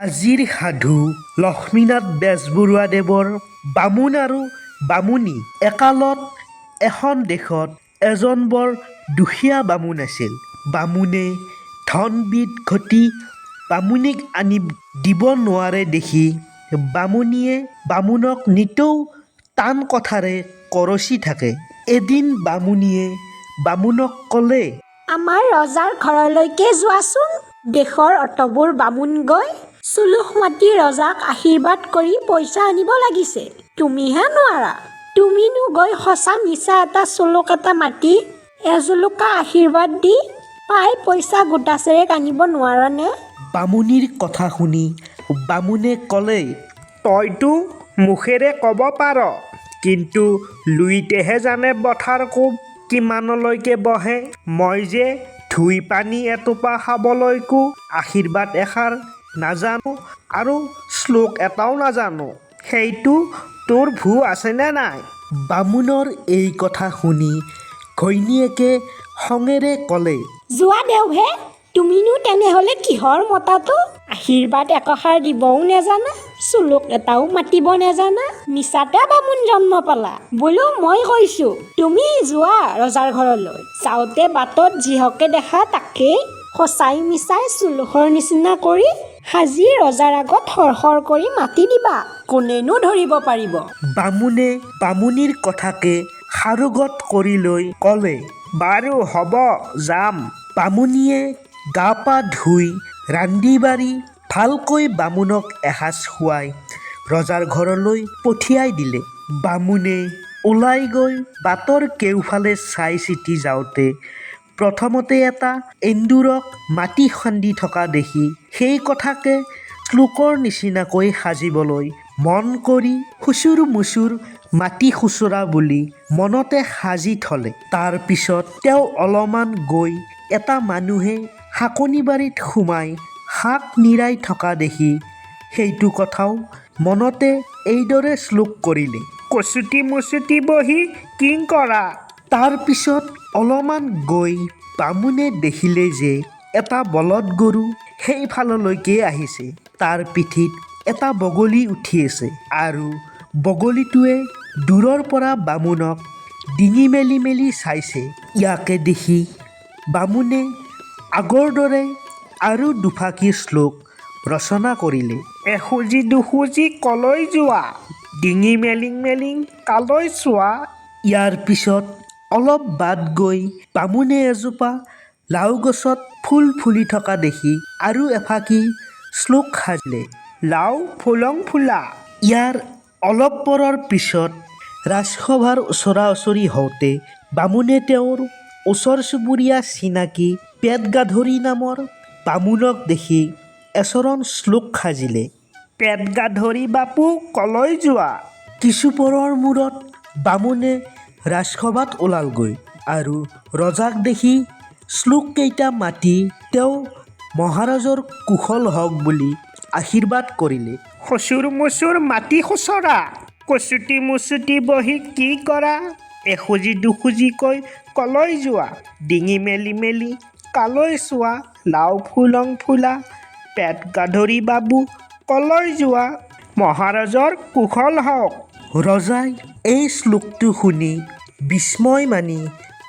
আজিৰ সাধু লক্ষ্মীনাথ বেজবৰুৱাদেৱৰ বামুণ আৰু বামুণী। একালত এখন দেশত এজন বৰ দুখীয়া বামুণ আছিল। বামুণে ধন বিধ ঘটি বামুণীক আনি দিব নোৱাৰে দেখি বামুণীয়ে বামুণক নিতৌ টান কথাৰে কৰচি থাকে। এদিন বামুণীয়ে বামুণক ক'লে, আমাৰ ৰজাৰ ঘৰলৈকে যোৱাচোন। দেশৰ অতবোৰ বামুণ গৈ চুলুখ মাতি ৰজাক আশীৰ্বাদ কৰি পইচা আনিব লাগিছে। তুমিহে নোৱাৰা। তুমিনো গৈ সঁচা মিছা এটা চুলুক এটা মাতি এজোলোকা আশীৰ্বাদ দি পাই পইচা গোটাচেৰেক আনিব নোৱাৰানে? বামুণীৰ কথা শুনি বামুণে ক'লে, তইতো মুখেৰে ক'ব পাৰ, কিন্তু লুইতেহে জানে বঠাৰ কোব কিমানলৈকে বহে। মই যে ধুই পানী এটোপা খাবলৈকো আশীৰ্বাদ এষাৰ নাজানো আৰু শ্লোক এটাও নাজানো। সেইটো তোৰ ভু আছেনে নাই? বামুণৰ এই কথা শুনি ঘৈণীয়েকে খঙেৰে ক'লে, যোৱা দেওহে, তুমিনো তেনেহ'লে কিহৰ মতাটো? আশীৰ্বাদ একষাৰ দিবও নেজানা, চুলুক এটাও মাতিব নেজানা, মিছাতে বামুণ জন্ম পালা। বোলো মই কৈছোঁ তুমি যোৱা ৰজাৰ ঘৰলৈ। যাওঁতে বাটত যিহকে দেখা তাকেই সঁচাই মিছাই চুলুখৰ নিচিনা কৰি সাজি ৰজাৰ আগত সৰসৰ কৰি মাতি দিবা। কোনেনো ধৰিব পাৰিব? বামুণে বামুণীৰ কথাকে সাৰোগত কৰি লৈ ক'লে, বাৰু হ'ব, যাম। বামুণীয়ে গা পা ধুই ৰান্ধি বাঢ়ি ভালকৈ বামুণক এসাঁজ খুৱাই ৰজাৰ ঘৰলৈ পঠিয়াই দিলে। বামুণে ওলাই গৈ বাটৰ কেউফালে চাই চিতি যাওঁতে প্ৰথমতে এটা এন্দুৰক মাটি খান্দি থকা দেখি সেই কথাকে শ্লোকৰ নিচিনাকৈ সাজিবলৈ মন কৰি খুচুৰ মুচুৰ মাটি খুচুৰা বুলি মনতে সাজি থলে। তাৰ পিছত তেওঁ অলপমান গৈ এটা মানুহে শাকনি বাৰীত সোমাই শাক নিৰাই থকা দেখি সেইটো কথাও মনতে এইদৰে শ্লোক কৰিলে, কচুটি মুচুটি বহি কিং কৰা। তাৰ পিছত অলপমান গৈ বামুণে দেখিলে যে এটা বলদ গৰু সেইফাললৈকে আহিছে। তাৰ পিঠিত এটা বগলী উঠি আছে আৰু বগলীটোৱে দূৰৰ পৰা বামুণক ডিঙি মেলি মেলি চাইছে। ইয়াকে দেখি বামুণে আগৰ দৰে আৰু দুফাকি শ্লোক ৰচনা কৰিলে, এখুজি দুখুজি কলৈ যোৱা, ডিঙি মেলিং মেলিং কালৈ চোৱা। ইয়াৰ পিছত অলপ বাট গৈ বামুণে এজোপা লাও গছত ফুল ফুলি থকা দেখি আৰু এফাকি শ্লোক সাজিলে, লাও ফুলং ফুলা। ইয়াৰ অলপ পৰৰ পিছত ৰাজসভাৰ ওচৰা ওচৰি হওঁতে বামুণে তেওঁৰ ওচৰ চুবুৰীয়া চিনাকি পেটগাধৰি নামৰ বামুণক দেখি এচৰণ শ্লোক সাজিলে, পেটগাধৰি বাপু কলৈ যোৱা। কিছুপৰৰ মূৰত বামুণে ৰাজসভাত ওলালগৈ আৰু ৰজাক দেখি শ্লোককেইটা মাতি তেওঁ মহাৰাজৰ কুশল হওক বুলি আশীৰ্বাদ কৰিলে। খুচুৰ মুচুৰ মাটি খুচৰা, কচুটি মুচুটি বহি কি কৰা, এখুজি দুখুজিকৈ কলৈ যোৱা, ডিঙি মেলি মেলি কালৈ চোৱা, লাও ফুলং ফুলা, পেট গাধৰি বাবু কলৈ যোৱা, মহাৰাজৰ কুশল হওক। ৰজাই এই শ্লোকটো শুনি বিস্ময় মানি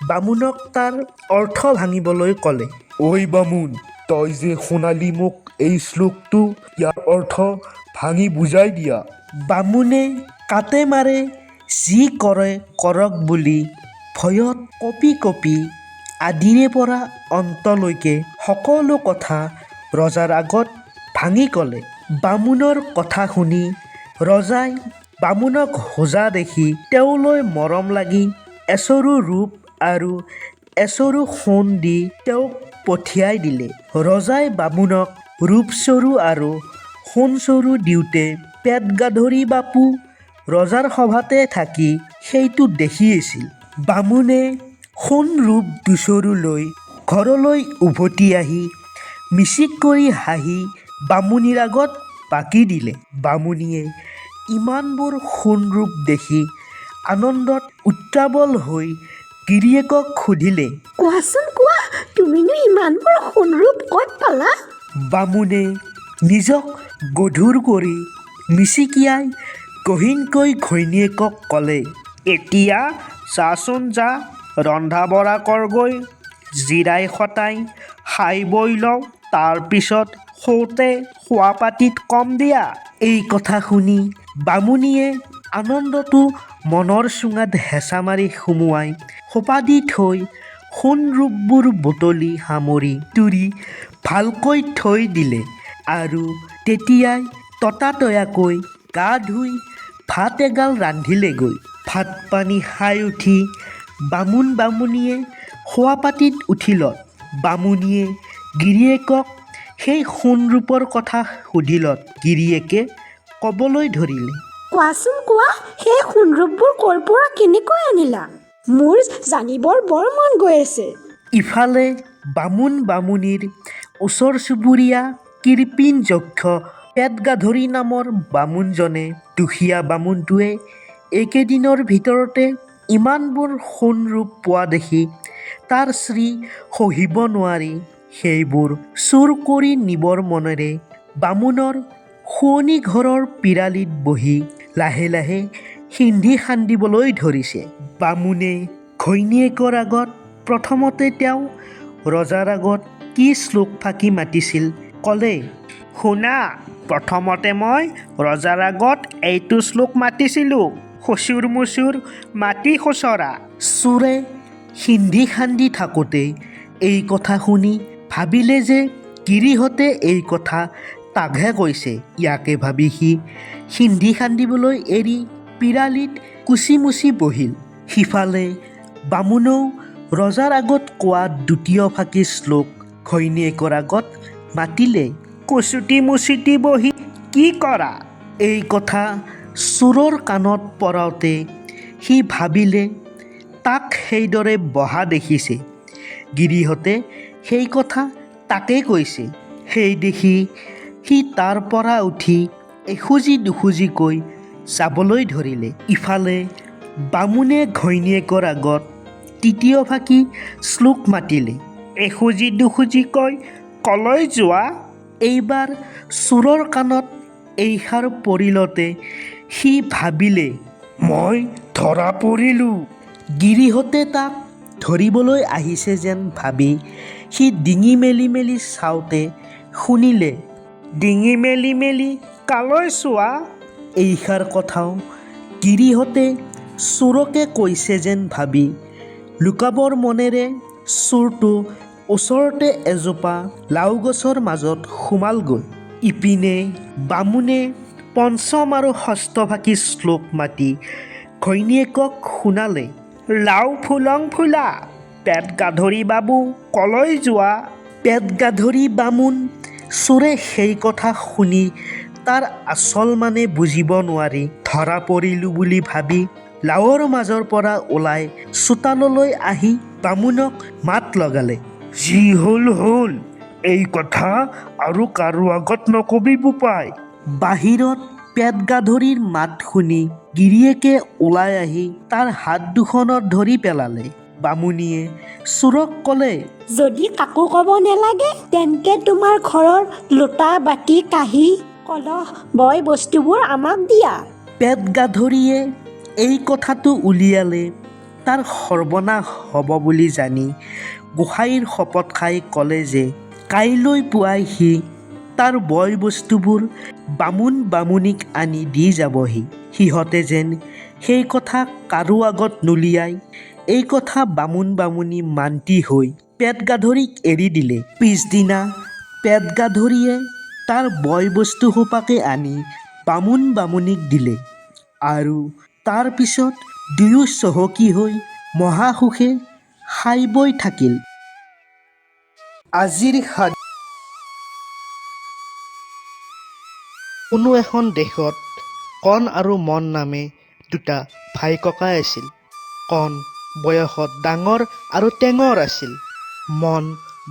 বামুণক তাৰ অৰ্থ ভাঙিবলৈ ক'লে, ঐ বামুণ, তই যে শুনালি মোক এই শ্লোকটো, ইয়াৰ অৰ্থ ভাঙি বুজাই দিয়া। বামুণে কাটে মাৰে যি কৰে কৰক বুলি ভয়ত কঁপি কঁপি আদিৰে পৰা অন্তলৈকে সকলো কথা ৰজাৰ আগত ভাঙি ক'লে। বামুণৰ কথা শুনি ৰজাই বামুণক হোজা দেখি তেওঁলৈ মৰম লাগি এচৰু ৰূপ আৰু এচৰু সোণ দি তেওঁক পঠিয়াই দিলে। ৰজাই বামুণক ৰূপচৰু আৰু সোণচৰু দিওঁতে পেটগাধৰি বাপু ৰজাৰ সভাতে থাকি সেইটো দেখি আছিল। বামুণে সোণ ৰূপ দুচৰু লৈ ঘৰলৈ উভতি আহি মিচিক কৰি হাঁহি বামুণীৰ আগত বাকি দিলে। বামুণীয়ে ইমানবোৰ সোণ ৰূপ দেখি আনন্দত উত্ৰাৱল হৈ গিৰিয়েকক সুধিলে, কোৱাচোন কোৱা, তুমিনো ইমানবোৰ সোণৰূপ ক'ত পালা? বামুণে নিজক গধুৰ কৰি মিচিকিয়াই গহীনকৈ ঘৈণীয়েকক ক'লে, এতিয়া যাচোন যা, ৰন্ধা বঢ়া কৰগৈ, জিৰাই খটাই খাই বৈ লওঁ, তাৰপিছত শোওঁতে শোৱাপাটিত কম দিয়া। এই কথা শুনি বামুণীয়ে আনন্দটো মনৰ চুঙাত হেঁচা মাৰি সুমুৱাই সোপা দি থৈ সোণ ৰূপবোৰ বুটলি সামৰি তুৰি ভালকৈ থৈ দিলে আৰু তেতিয়াই ততাতৈয়াকৈ গা ধুই ভাত এগাল ৰান্ধিলেগৈ। ভাত পানী খাই উঠি বামুণীয়ে শোৱাপাটিত উঠিলত বামুণীয়ে গিৰিয়েকক সেই সোণ ৰূপৰ কথা সুধিলত গিৰিয়েকে ক'বলৈ ধৰিলে, কোৱাচোন কোৱা, সেই সোণৰূপবোৰ ক'ৰ পৰা কেনেকৈ আনিলা? মোৰ জানিবৰ বৰ মন গৈ আছে। ইফালে বামুণীৰ ওচৰ চুবুৰীয়া কৃপিন যক্ষ পেটগাধৰি নামৰ বামুণজনে দুখীয়া বামুণটোৱে এইকেইদিনৰ ভিতৰতে ইমানবোৰ সোণ ৰূপ পোৱা দেখি তাৰ শ্ৰী সহিব নোৱাৰি সেইবোৰ চুৰ কৰি নিবৰ মনেৰে বামুণৰ শোৱনি ঘৰৰ পিৰালিত বহি লাহে লাহে সিন্ধি খান্দিবলৈ ধৰিছে। বামুণে ঘৈণীয়েকৰ আগত প্ৰথমতে তেওঁ ৰজাৰ আগত কি শ্লোক ফাঁকি মাতিছিল ক'লে, শুনা, প্ৰথমতে মই ৰজাৰ আগত এইটো শ্লোক মাতিছিলোঁ, খুচুৰ মুচুৰ মাটি খুচৰা। চোৰে সিন্ধি খান্দি থাকোঁতে এই কথা শুনি ভাবিলে যে গিৰিহঁতে এই কথা তাকহে কৈছে। ইয়াকে ভাবি সি সিন্ধি খান্দিবলৈ এৰি পিৰালিত কুচি মুচি বহিল। সিফালে বামুণেও ৰজাৰ আগত কোৱা দ্বিতীয় ফাঁকি শ্লোক ঘৈণীয়েকৰ আগত মাতিলে, কচুটি মুচুটি বহি কি কৰা? এই কথা চোৰৰ কাণত পৰাওঁতে সি ভাবিলে তাক সেইদৰে বহা দেখিছে, গিৰিহঁতে সেই কথা তাকেই কৈছে। সেই দেখি সি তাৰ পৰা উঠি এখুজি দুখুজিকৈ যাবলৈ ধৰিলে। ইফালে বামুণে ঘৈণীয়েকৰ আগত তৃতীয় ফাঁকি শ্লোক মাতিলে, এখুজি দুখুজিকৈ কলৈ যোৱা? এইবাৰ চোৰৰ কাণত এইষাৰ পৰিলতে সি ভাবিলে, মই ধৰা পৰিলোঁ। গিৰিহঁতে তাক ধৰিবলৈ আহিছে যেন ভাবি সি ডিঙি মেলি মেলি চাওঁতে শুনিলে, ডিঙি মেলি মেলি কালৈ চোৱা? এইষাৰ কথাও গিৰিহঁতে চোৰকে কৈছে যেন ভাবি লুকাবৰ মনেৰে চোৰটো ওচৰতে এজোপা লাও গছৰ মাজত সোমালগৈ। ইপিনে বামুণে পঞ্চম আৰু ষষ্ঠ ফাঁকি শ্লোক মাতি ঘৈণীয়েকক শুনালে, লাও ফুলং ফুলা, পেট গাধৰি বাবু কলৈ যোৱা? পেট গাধৰি বামুণ চোৰে সেই কথা শুনি তাৰ আচল মানে বুজিব নোৱাৰি ধৰা পৰিলোঁ বুলি ভাবি লাওৰ মাজৰ পৰা ওলাই চোতাললৈ আহি বামুণক মাত লগালে, যি হ'ল হ'ল, এই কথা আৰু কাৰো আগত নকবি বোপাই। বাহিৰত পেট গাধৰিৰ মাত শুনি গিৰিয়েকে ওলাই আহি তাৰ হাত দুখনত ধৰি পেলালে। বামুণীয়ে চোৰক ক'লে, যদি কাকো ক'ব নালাগে তেন্তে তোমাৰ ঘৰৰ লোটা বাতি কাঁহী কলহ বয় বস্তুবোৰ আমাক দিয়া। পেট গাধৰিয়ে এই কথাটো উলিয়ালে তাৰ সৰ্বনাশ হ'ব বুলি জানি গোসাঁইৰ শপত খাই ক'লে যে কাইলৈ পুৱাই সি তাৰ বয় বস্তুবোৰ বামুণীক আনি দি যাবহি। সিহঁতে যেন সেই কথা কাৰো আগত নুলিয়াই এই কথা বামুণী মান্তি হৈ পেট গাধৰিক এৰি দিলে। পিছদিনা পেট গাধৰিয়ে তাৰ বয় বস্তু সোপাকে আনি বামুণীক দিলে আৰু তাৰ পিছত দুয়ো চহকী হৈ মহাসুখে খাই বৈ থাকিল। আজিৰ কোনো এখন দেশত কণ আৰু মন নামে দুটা ভাই ককাই আছিল। কণ বয়সত ডাঙৰ আৰু টেঙৰ আছিল, মন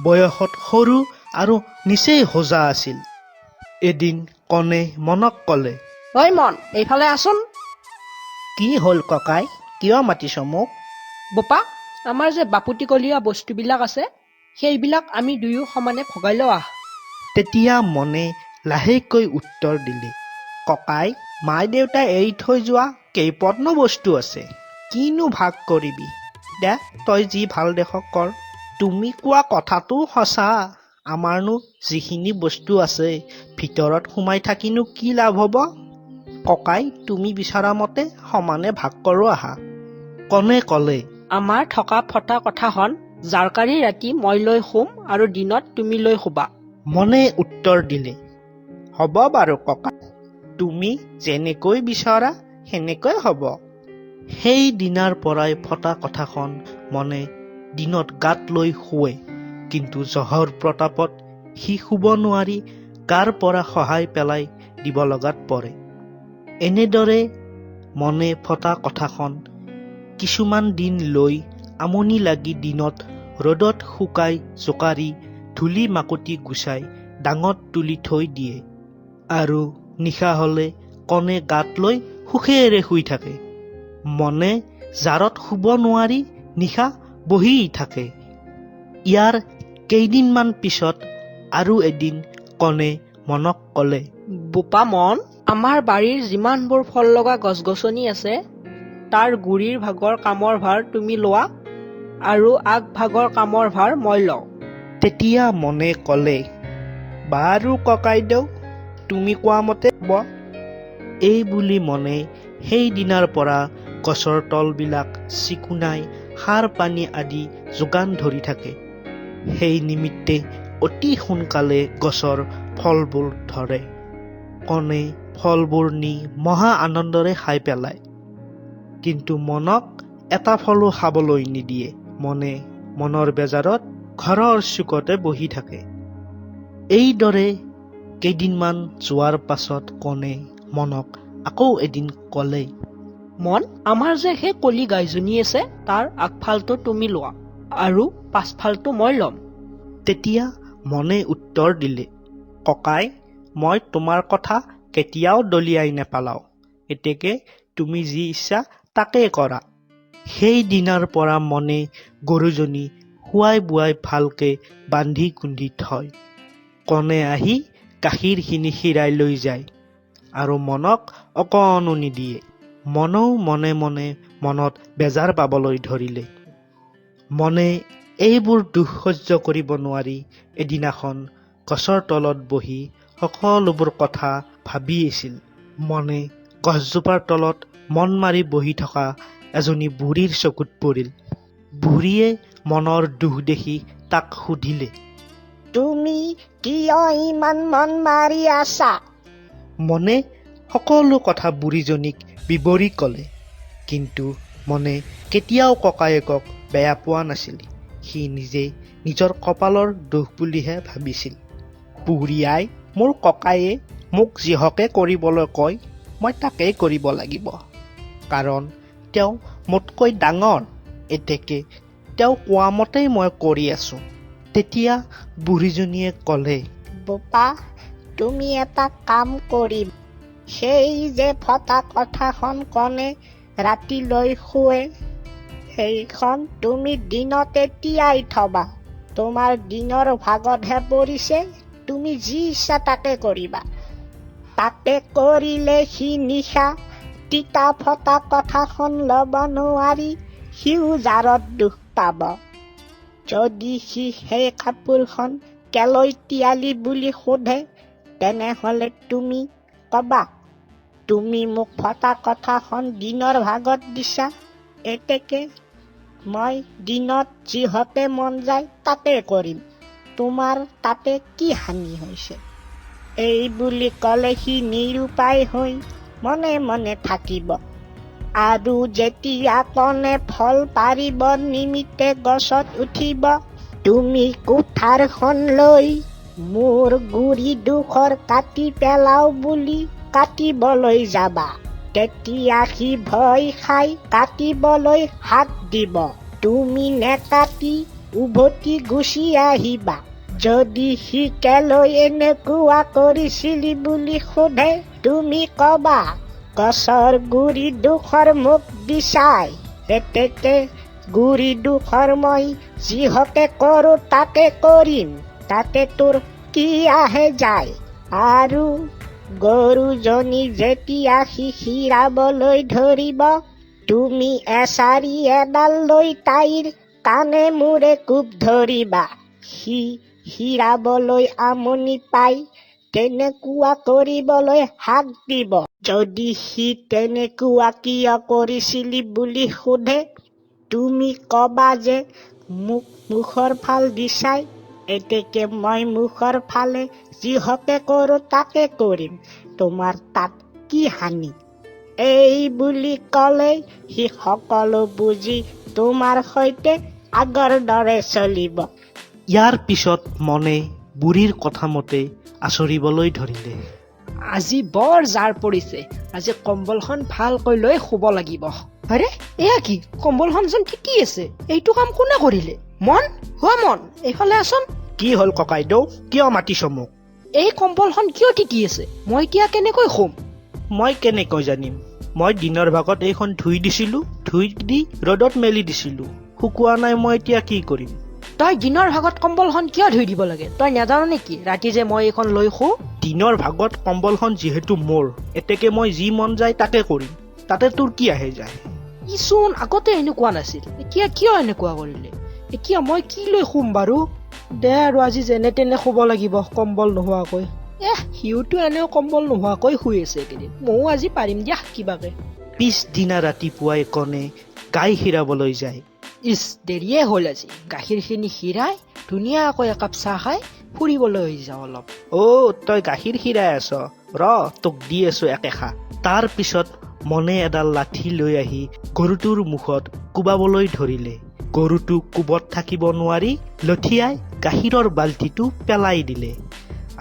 বয়সত সৰু আৰু নিচেই হোজা আছিল। এদিন কণে মনক ক'লে, ঐ মন, এইফালে আছোন। কি হ'ল ককাই, কিয় মাতিছ মোক? বোপা, আমাৰ যে বাপুতিকলীয়া বস্তুবিলাক আছে সেইবিলাক আমি দুয়ো সমানে ভগাই লওঁ আহ। তেতিয়া মনে লাহেকৈ উত্তৰ দিলে, ককাই, মাই দেউতাই এৰি থৈ যোৱা কেইপত্ন বস্তু আছে, কিনো ভাগ কৰিবি, দে তই যি ভাল দেখ কৰ। তুমি কোৱা কথাটো সঁচা, আমাৰনো যিখিনি বস্তু আছে ভিতৰত সোমাই থাকিনো কি লাভ হ'ব? ককাই, তুমি বিচৰা মতে সমানে ভাগ কৰোঁ আহা। কণে ক'লে, আমাৰ থকা ফটা কথাখন জাৰকাৰি ৰাতি মই লৈ শুম আৰু দিনত তুমি লৈ শুবা। মনে উত্তৰ দিলে, হ'ব বাৰু ককা, তুমি যেনেকৈ বিচৰা সেনেকৈ হ'ব। সেই দিনাৰ পৰাই ফটা কথাখন মনে দিনত গাত লৈ শুৱে, কিন্তু জহৰ প্ৰতাপত সি শুব নোৱাৰি গাৰ পৰা সহায় পেলাই দিব লগাত পৰে। এনেদৰে মনে ফটা কথাখন কিছুমান দিন লৈ আমনি লাগি দিনত ৰ'দত শুকাই জোকাৰি ধূলি মাকতি গুচাই ডাঙত তুলি থৈ দিয়ে, আৰু নিশা হ'লে কণে গাত লৈ সুখেৰে শুই থাকে। মনে জাৰত শুব নোৱাৰি নিশা বহি থাকে। ইয়াৰ কেইদিনমান পিছত আৰু এদিন কণে মনক ক'লে, বোপা মন, আমাৰ বাৰীৰ যিমানবোৰ ফল লগা গছ গছনি আছে তাৰ গুৰিৰ ভাগৰ কামৰ ভাৰ তুমি লোৱা আৰু আগ ভাগৰ কামৰ ভাৰ মই লওঁ। তেতিয়া মনে ক'লে, বাৰু ককাইদেউ, তুমি কোৱা মতে হ'ব। এই বুলি মনে সেই দিনাৰ পৰা গছৰ তলবিলাক চিকুণাই সাৰ পানী আদি যোগান ধৰি থাকে। সেই নিমিত্তে অতি সোনকালে গছৰ ফলবোৰ ধৰে। কণে ফলবোৰ নি মহা আনন্দৰে খাই পেলায়, কিন্তু মনক এটা ফলো খাবলৈ নিদিয়ে। মনে মনৰ বেজাৰত ঘৰৰ চুকতে বহি থাকে। এইদৰে কেইদিনমান যোৱাৰ পাছত কণে মনক আকৌ এদিন ক'লে, মন, আমাৰ যে সেই কলি গাইজনী আছে তাৰ আগফালটো তুমি লোৱা আৰু পাছফালটো মই ল'ম। তেতিয়া মনে উত্তৰ দিলে, ককাই, মই তোমাৰ কথা কেতিয়াও দলিয়াই নেপেলাওঁ, এতেকে তুমি যি ইচ্ছা তাকে কৰা। সেই দিনাৰ পৰা মনে গৰুজনী খুৱাই বুৱাই ভালকে বান্ধি কুন্ধি থয়। কণে আহি গাখীৰখিনি খীৰাই লৈ যায় আৰু মনক অকণো নিদিয়ে। মনেও মনে মনে মনত বেজাৰ পাবলৈ ধৰিলে। মনে এইবোৰ দুখ সহ্য কৰিব নোৱাৰি এদিনাখন গছৰ তলত বহি সকলোবোৰ কথা ভাবি আছিল। মনে গছজোপাৰ তলত মন মাৰি বহি থকা এজনী বুঢ়ীৰ চকুত পৰিল। বুঢ়ীয়ে মনৰ দুখ দেখি তাক সুধিলে, তুমি কিয় ইমান মন মাৰি আছা? মনে সকলো কথা বুঢ়ীজনীক বিৱৰি ক'লে, কিন্তু মনে কেতিয়াও ককায়েকক বেয়া পোৱা নাছিল। সি নিজে নিজৰ কপালৰ দোষ বুলিহে ভাবিছিল। বুঢ়ী আই, মোৰ ককায়ে মোক যিহকে কৰিবলৈ কয় মই তাকেই কৰিব লাগিব, কাৰণ তেওঁ মোতকৈ ডাঙৰ, এতেকে তেওঁ কোৱা মতেই মই কৰি আছো। তেতিয়া বুঢ়ীজনীয়ে ক'লে, বোপা, তুমি এটা কাম কৰিম, সেই যে ফটা কথাখন কণে ৰাতিলৈ শুৱে, সেইখন তুমি দিনতে তিয়াই থবা। তোমাৰ দিনৰ ভাগতহে পৰিছে, তুমি যি ইচ্ছা তাকে কৰিবা। তাতে কৰিলে সি নিশা তিতা ফটা কথাখন ল'ব নোৱাৰি সিও জাৰত দুখ পাব। যদি সি সেই কাপোৰখন কেলৈ তিয়ালি বুলি সোধে, তেনেহ'লে তুমি কবা, তুমি মোক ফটা কথাখন দিনৰ ভাগত দিছা, এতেকে মই দিনত যিহতে মন যায় তাকে কৰিম, তোমাৰ তাতে কি হানি হৈছে? এই বুলি ক'লে সি নিৰুপায় হৈ মনে মনে থাকিব। আৰু যেতিয়া কণে ফল পাৰিব নিমিত্তে গছত উঠিব, তুমি কুঠাৰখন লৈ মোৰ গুৰি ডোখৰ কাটি পেলাও বুলি কাটিবলৈ যাবা। তেতিয়া সি ভয় খাই কাটিবলৈ হাত দিব, তুমি নেকাটি উভতি গুচি আহিবা। যদি সি কেলৈ এনেকুৱা কৰিছিলি বুলি সোধে, তুমি কবা, গছৰ গুৰি ডোখৰ মোক দিছাই, এতেকে গুৰি ডোখৰ মই যিহকে কৰো তাকে কৰিম, তাতে তোৰ কি আহে যায়? আৰু গৰুজনী যেতিয়া শিৰাবলৈ ধৰিব, তুমি এছাৰি এডাল লৈ তাইৰ কাণে মূৰে কোব ধৰিবা। সি শিৰাবলৈ আমনি পাই তেনেকুৱা কৰিবলৈ হাক দিব। যদি সি তেনেকুৱা কিয় কৰিছিলি বুলি সোধে, তুমি কবা যে মোক মুখৰ ফাল দিছাই, এতেকে মই মুখৰ ফালে যিহকে কৰোঁ তাকে কৰিম, তোমাৰ তাত কি হানি? এই বুলি ক'লেই সি সকলো বুজি তোমাৰ সৈতে আগৰ দৰে চলিব। ইয়াৰ পিছত মনে বুঢ়ীৰ কথা মতে আচৰিবলৈ ধৰিলে। আজি বৰ জাৰ পৰিছে, আজি কম্বলখন ভালকৈ লৈ শুব লাগিব। আৰে এয়া কি, কম্বলখনচোন তিতি আছে, এইটো কাম কোনে কৰিলে? মন, হোৱা মন, এইফালে আছোন। কি হ'ল ককাইদেউ, কিয় মাতিছ মোক? এই কম্বলখন কিয় তিতি আছে? মই এতিয়া কেনেকৈ শুম? মই কেনেকৈ জানিম? মই দিনৰ ভাগত এইখন ধুই দিছিলো, ধুই দি ৰ'দত মেলি দিছিলো, শুকোৱা নাই, মই এতিয়া কি কৰিম? তই দিনৰ ভাগত কম্বলখন কিয় ধুই দিব লাগে? তই নাজানো নেকি ৰাতি যে মই এইখন লৈ শু? দিনৰ ভাগত কম্বলখন যিহেতু মোৰ, এতেকে মই যি মন যায় তাকে কৰিম, তাতে তোৰ কি আহে যায়? ইচোন আগতে এনেকুৱা নাছিল, এতিয়া কিয় এনেকুৱা কৰিলে? এতিয়া মই কি লৈ শুম বাৰু? দে আৰু আজি যেনে তেনে শুব লাগিব কম্বল নোহোৱাকৈ। সিওতো এনেও কম্বল নোহোৱাকৈ শুই আছে এইকেইদিন, ময়ো আজি পাৰিম দিয়া কিবাকে। পিছদিনা ৰাতিপুৱাই কণে গাই খীৰাবলৈ যায়। ইচ, দেৰিয়ে হ'ল আজি। গাখীৰখিনি খীৰাই ধুনীয়াকৈ একাপ চাহ খাই ফুৰিবলৈ যাওঁ অলপ। তই গাখীৰ খীৰাই আছ, ৰ তোক দি আছো একেখা। তাৰ পিছত মনে এডাল লাঠি লৈ আহি গৰুটোৰ মুখত কোবাবলৈ ধৰিলে। গৰুটো কোবত থাকিব নোৱাৰি লঠিয়াই গাখীৰৰ বাল্টিটো পেলাই দিলে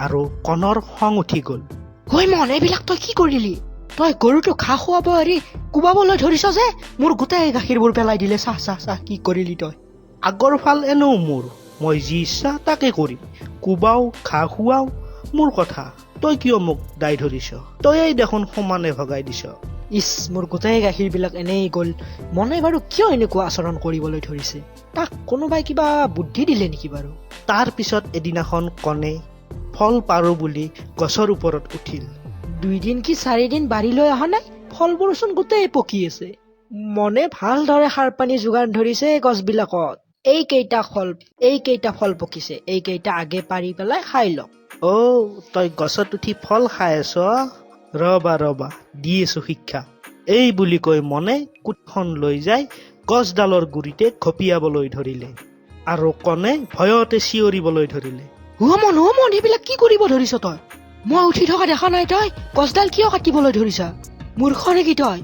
আৰু কণৰ খং উঠি গল। ঐ মন, এইবিলাক তই কি কৰিলি? তই গৰুটো ঘাঁহ খুৱাব এৰি কোবাবলৈ ধৰিছ যে, মোৰ গোটেই গাখীৰবোৰ পেলাই দিলে। চাহ চাহ চাহ, কি কৰিলি তই? আগৰ ফাল এনেও মোৰ, মই যি ইচ্ছা তাকে কৰিম, কোবাও ঘাঁহ খুৱাও মোৰ কথা, তই কিয় মোক দায় ধৰিছ? তইয়েই দেখোন সমানে ভগাই দিছ। ইচ, মোৰ গোটেই গাখীৰ বিলাক এনেই গল। মনে বাৰু কিয় এনেকুৱা আচৰণ কৰিবলৈ ধৰিছে? তাক কোনোবাই কিবা বুদ্ধি দিলে নেকি বাৰু? তাৰ পিছত এদিনাখন কণে ফল পাৰো বুলি গছৰ ওপৰত উঠিল। 2 দিন কি 4 দিন বাৰীলৈ অহা নাই, ফলবোৰ চোন গোটেই পকি আছে। মনে ভালদৰে সাৰ পানী যোগান ধৰিছে গছবিলাকত। এইকেইটা ফল পকিছে, এইকেইটা আগে পাৰি পেলাই খাই লওক। তই গছত উঠি ফল খাই আছ? ৰবা দি আছো শিক্ষা। এই বুলি কৈ মনে কুটখন লৈ যাই গছডালৰ গুৰিতে ঘপিয়াবলৈ ধৰিলে আৰু কণে ভয়তে চিঞৰিবলৈ ধৰিলে। মন, এইবিলাক কি কৰিব ধৰিছ তই? মই উঠি থকা দেখা নাই, তই গছডাল কিয় কাটিবলৈ ধৰিছা? মূৰ্খ নেকি তই?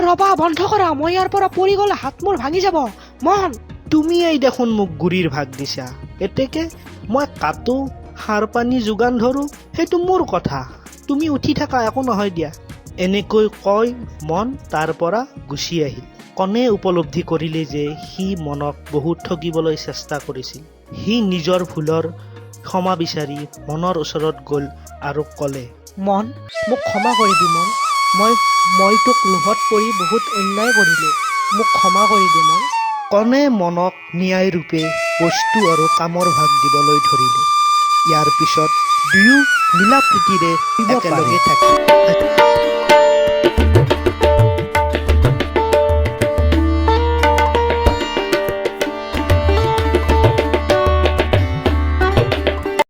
ৰবা, বন্ধ কৰা, মই ইয়াৰ পৰা পৰি গলে হাত মোৰ ভাঙি যাব। মন, তুমিয়েই দেখোন মোক গুৰিৰ ভাগ দিছা, এতেকে মই কাটো সাৰ পানী যোগান ধৰো, সেইটো মোৰ কথা, তুমি উঠি থাকা, একো নহয় দিয়া। এনেকৈ কৈ মন তাৰ পৰা গুচি আহিল। কণে উপলব্ধি কৰিলে যে সি মনক বহুত ঠগিবলৈ চেষ্টা কৰিছিল। সি নিজৰ ভুলৰ ক্ষমা বিচাৰি মনৰ ওচৰত গল আৰু কলে, মন, মোক ক্ষমা কৰিবি মন, মই তোক লোভত পৰি বহুত অন্যায় কৰিলো, মোক ক্ষমা কৰি দে মন। কণে মনক ন্যায় ৰূপে বস্তু আৰু কামৰ ভাগ দিবলৈ ধৰিলে। ইয়াৰ পিছত দুয়ো মিলা প্ৰীতিৰে একেলগে থাকিল।